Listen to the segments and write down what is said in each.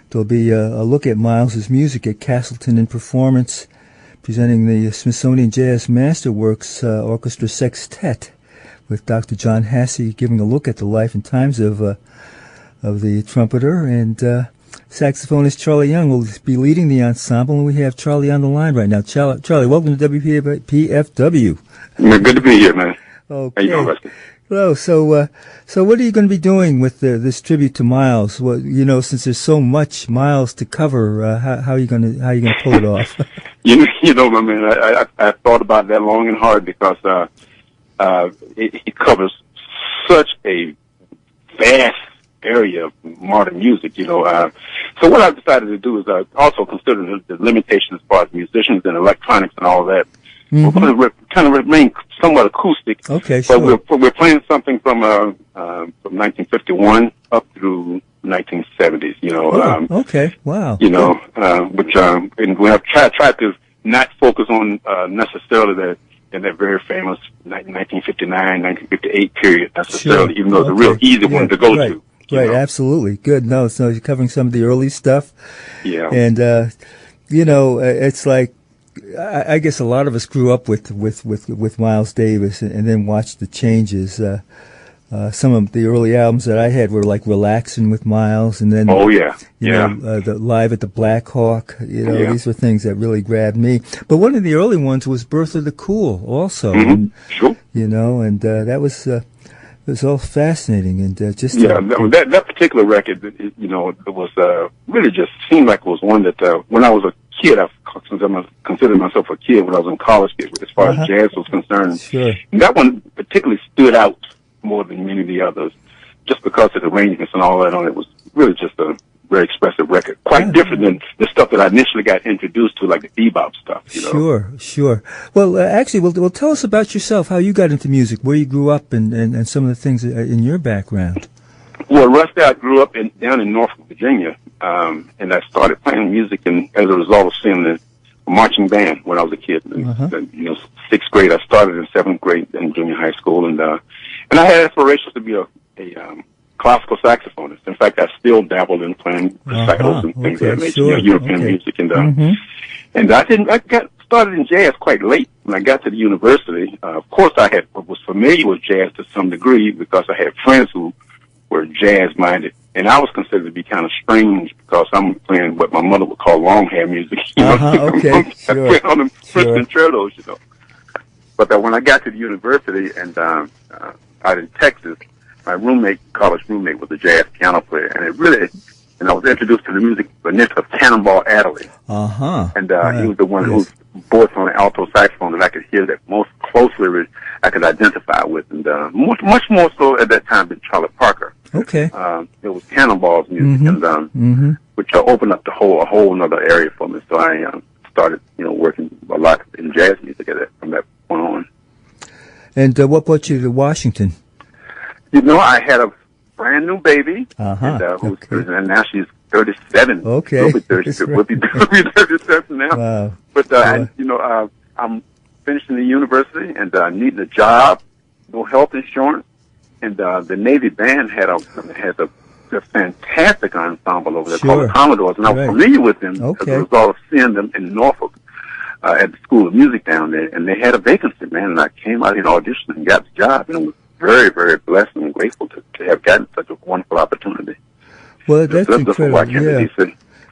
there'll be a look at Miles's music at Castleton in performance, presenting the Smithsonian Jazz Masterworks Orchestra Sextet, with Dr. John Hasse giving a look at the life and times of the trumpeter, and saxophonist Charlie Young will be leading the ensemble, and we have Charlie on the line right now. Charlie, welcome to WPFW. Good to be here, man. Okay. How you doing, Rusty? Hello. So what are you going to be doing with this tribute to Miles? Well, since there's so much Miles to cover, how are you going to pull it off? you know, my man, I thought about that long and hard because it covers such a vast area of modern music, So what I've decided to do is also consider the limitations as far as musicians and electronics and all that. We're going to kind of remain somewhat acoustic. Okay, sure. But we're playing something from 1951 up through 1970s. Okay, wow. Which and we have tried to not focus on necessarily in that very famous 1959, 1958 period necessarily, even though it's a real easy one to go to. Right, absolutely. Good. No, so you're covering some of the early stuff. Yeah. And, it's like, I guess a lot of us grew up with Miles Davis and then watched the changes. Some of the early albums that I had were like Relaxing with Miles, and then the Live at the Black Hawk. These were things that really grabbed me. But one of the early ones was Birth of the Cool, also. And, sure. And that was it was all fascinating, and that particular record, it was really just seemed like it was one that when I was a kid, I considered myself a kid when I was in college as far as jazz was concerned. Sure. And that one particularly stood out more than many of the others, just because of the arrangements and all that on it. Was really just a very expressive record, quite different than the stuff that I initially got introduced to, like the bebop stuff. Sure. Well, actually, well, tell us about yourself, how you got into music, where you grew up, and some of the things in your background. Well, Rusty, I grew up down in Norfolk, Virginia, and I started playing music as a result of seeing the marching band when I was a kid. Sixth grade. I started in seventh grade in junior high school, and I had aspirations to be a classical saxophonist. In fact, I still dabbled in playing recitals and things of that nature, European music, and I got started in jazz quite late. When I got to the university, of course, I was familiar with jazz to some degree because I had friends who were jazz-minded, and I was considered to be kind of strange because I'm playing what my mother would call long-hair music. Okay, sure. On the Princeton concertos, But when I got to the university and out in Texas, my college roommate, was a jazz piano player, and I was introduced to the music of Cannonball Adderley. And he was the one whose voice on the alto saxophone that I could hear that most closely I could identify with, and much more so at that time than Charlie Parker. Okay. It was Cannonball's music, and which opened up a whole another area for me. So I started, working a lot in jazz music from that point on. And what brought you to Washington? I had a brand new baby, and now she's 37. Okay. We'll be 37 now. Wow. But I'm finishing the university and needing a job, no health insurance, and the Navy band has a fantastic ensemble over there called the Commodores, and I was familiar with them as a result of seeing them in Norfolk at the School of Music down there, and they had a vacancy, man, and I came out and auditioned and got the job, and I was very, very blessed and grateful to have gotten such a wonderful opportunity. Well, that's incredible.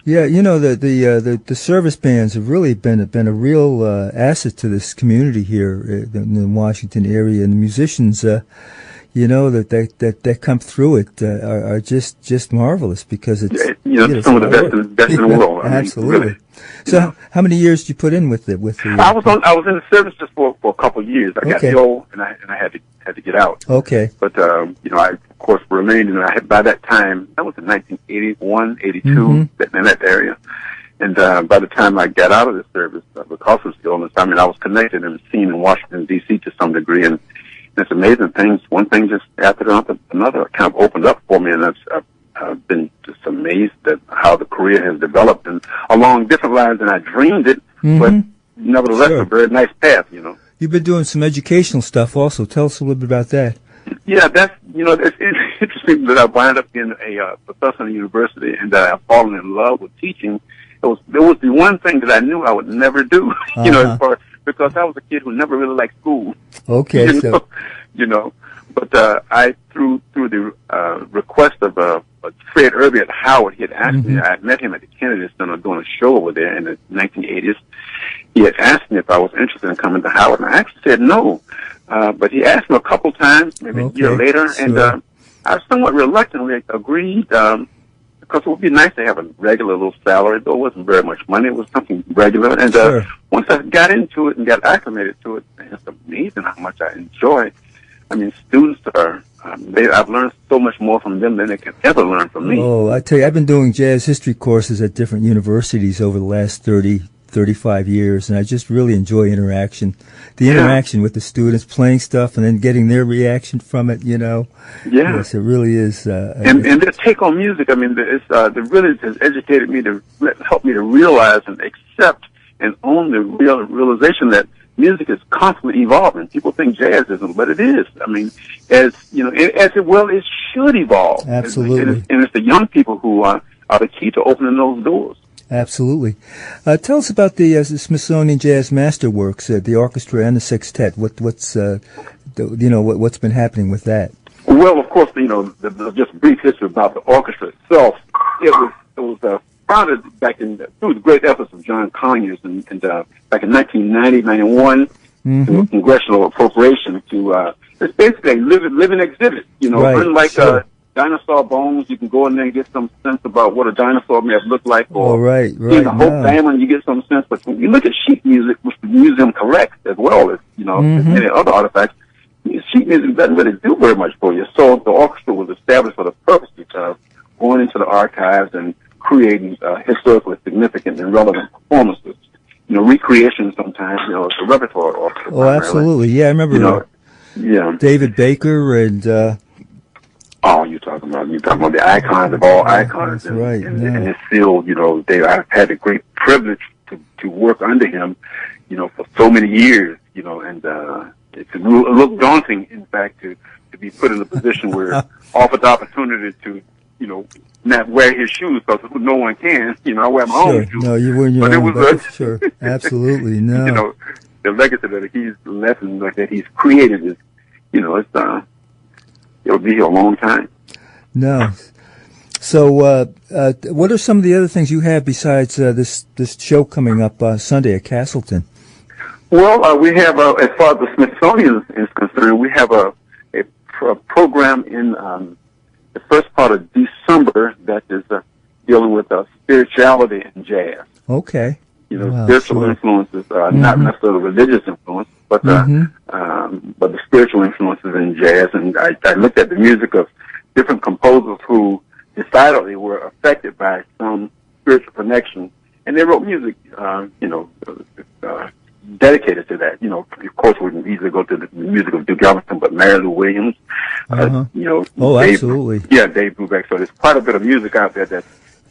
The service bands have really been a real asset to this community here in the Washington area, and the musicians, that come through it are just marvelous because it's some of the best in the world. Absolutely. Really, so, how many years did you put in with the? I was in the service just for a couple of years. I got ill and I had to get out. Okay. But I of course remained, and by that time that was in 1981, 82, in that area. And by the time I got out of the service, because of illness, I was connected and seen in Washington D.C. to some degree, and it's amazing things. One thing just after another kind of opened up for me, and I've been just amazed at how the career has developed and along different lines than I dreamed it, but nevertheless a very nice path, You've been doing some educational stuff also. Tell us a little bit about that. Yeah, that's, interesting that I wound up being a professor in the university and that I've fallen in love with teaching. It was the one thing that I knew I would never do, because I was a kid who never really liked school. Okay, But I through the request of Fred Irby at Howard, he had asked me. I had met him at the Kennedy Center doing a show over there in the 1980s. He had asked me if I was interested in coming to Howard, and I actually said no. But he asked me a couple times, maybe a year later, and I somewhat reluctantly agreed. Because it would be nice to have a regular little salary, though it wasn't very much money. It was something regular. And once I got into it and got acclimated to it, it's amazing how much I enjoy. I mean, students are, I've learned so much more from them than they can ever learn from me. Oh, I tell you, I've been doing jazz history courses at different universities over the last 35 years, and I just really enjoy interaction. The interaction with the students, playing stuff, and then getting their reaction from it, Yeah. Yes, it really is. And their take on music, I mean, it really has educated me to help me to realize and accept and own the realization that music is constantly evolving. People think jazz isn't, but it is. I mean, it should evolve. Absolutely. And it's the young people who are the key to opening those doors. Absolutely. Tell us about the Smithsonian Jazz Masterworks, the orchestra and the sextet. What's been happening with that? Well, of course, just a brief history about the orchestra itself. It was founded back through the great efforts of John Conyers and back in 1990-91 through a congressional appropriation to it's basically a living exhibit. Unlike dinosaur bones, you can go in there and get some sense about what a dinosaur may have looked like, or in the whole family, you get some sense. But when you look at sheet music, which the museum collects as well as as many other artifacts, sheet music doesn't really do very much for you. So the orchestra was established for the purpose of going into the archives and creating historically significant and relevant performances. Recreation sometimes. It's a repertoire orchestra. Oh, absolutely. Yeah, I remember. David Baker and. You're talking about the icons of all icons. That's right. In his field, I've had the great privilege to work under him, for so many years, and it's a little daunting, in fact, to be put in a position where offered the opportunity to, not wear his shoes, because no one can. I wear my own shoes. No, you wear your own, but sure. Absolutely, no. The legacy that he's left and that he's created is, it'll be a long time. No. So, what are some of the other things you have besides this show coming up Sunday at Castleton? Well, we have, as far as the Smithsonian is concerned, we have a program in the first part of December that is dealing with spirituality and jazz. Okay. Spiritual influences, not necessarily religious influence, but the spiritual influences in jazz. And I looked at the music of different composers who decidedly were affected by some spiritual connection, and they wrote music, dedicated to that. Of course, we can easily go to the music of Duke Ellington, but Mary Lou Williams, absolutely. Dave Brubeck. So there's quite a bit of music out there that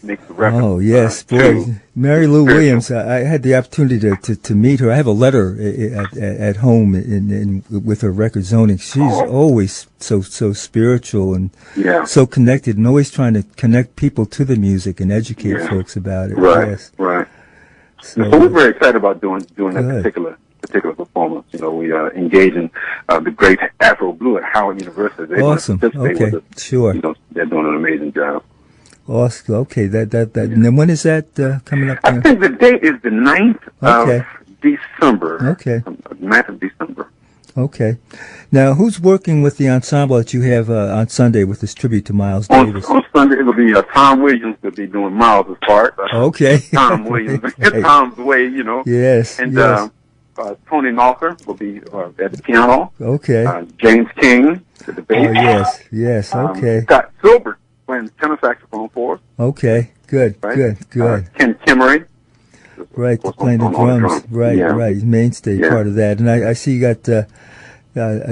makes the reference. Oh, yes, boy. Mary Lou Williams, I had the opportunity to meet her. I have a letter at home with her record zoning. She's always so spiritual and so connected, and always trying to connect people to the music and educate folks about it. Right, yes. right. So we're very excited about doing that particular performance. We are engaging the great Afro Blue at Howard University. They awesome. Okay, sure. They're doing an amazing job. Awesome. Okay, that. And then when is that coming up? I think the date is the 9th of December. Okay. 9th of December. Okay. Now, who's working with the ensemble that you have on Sunday with this tribute to Miles Davis? On Sunday, it'll be Tom Williams will be doing Miles' part. Okay. Tom Williams. Tom's way, Yes. And Tony Knopfler will be at the piano. Okay. James King at the bass. Oh, yes. Okay. Scott Silbert playing tenor saxophone for us. Okay. Good. Right? Good. Ken Kimmery. Right, playing the drums. Right. Mainstay part of that. And I see you got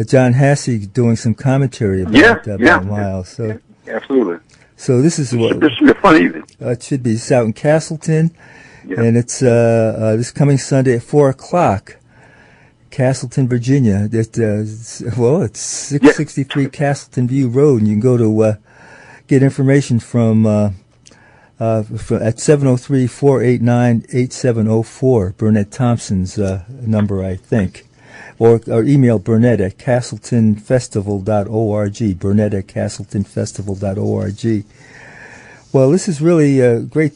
John Hasse doing some commentary about Miles. So absolutely. So this is what this should be a fun evening. It should be. It's out in Castleton, and it's this coming Sunday at 4:00. Castleton, Virginia. It's 663 Castleton View Road, and you can go to get information from at 703-489-8704, Burnett Thompson's number, I think. Or email Burnett at castletonfestival.org, Burnett at castletonfestival.org. Well, this is really great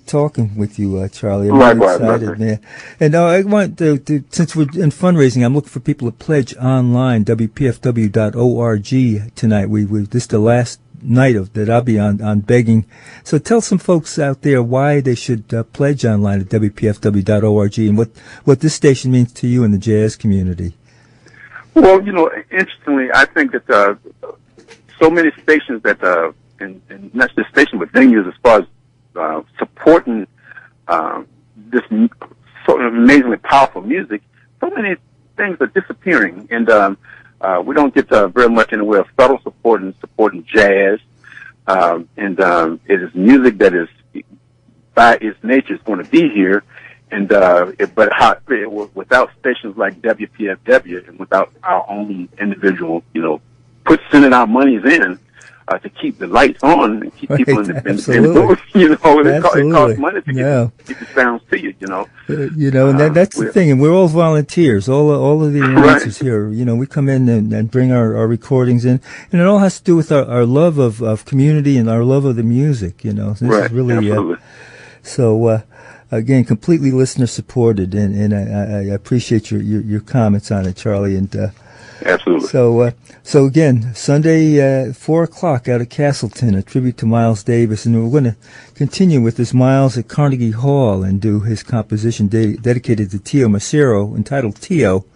talking with you, Charlie. I'm really excited, man. And I want to, since we're in fundraising, I'm looking for people to pledge online, WPFW.org tonight. This is the last night that I'll be on begging. So tell some folks out there why they should pledge online at WPFW.org and what this station means to you in the jazz community. Well, interestingly, I think that so many stations that, and not just stations, but venues as far as supporting this sort of amazingly powerful music, so many things are disappearing, and we don't get very much in the way of subtle support and supporting jazz, and it is music that is, by its nature, is going to be here, and without stations like WPFW and without our own individual, sending our monies in, to keep the lights on and keep people in the booth, it costs money to get the sounds to you, and that's the thing, and we're all volunteers, all of the announcers here, we come in and bring our recordings in, and it all has to do with our love of community and our love of the music, This is really, again, completely listener supported, and I appreciate your comments on it, Charlie, and absolutely. So again, Sunday, 4:00 out at Castleton, a tribute to Miles Davis, and we're going to continue with this Miles at Carnegie Hall and do his composition dedicated to Tio Macero, entitled Tio.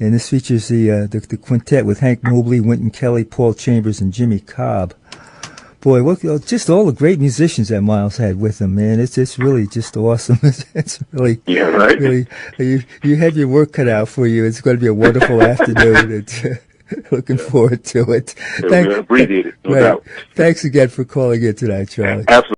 And this features the quintet with Hank Mobley, Wynton Kelly, Paul Chambers, and Jimmy Cobb. Boy, just all the great musicians that Miles had with him, man. It's really just awesome. It's really, really, you had your work cut out for you. It's going to be a wonderful afternoon. Looking forward to it. Appreciate it, no doubt. Thanks again for calling in tonight, Charlie. Absolutely.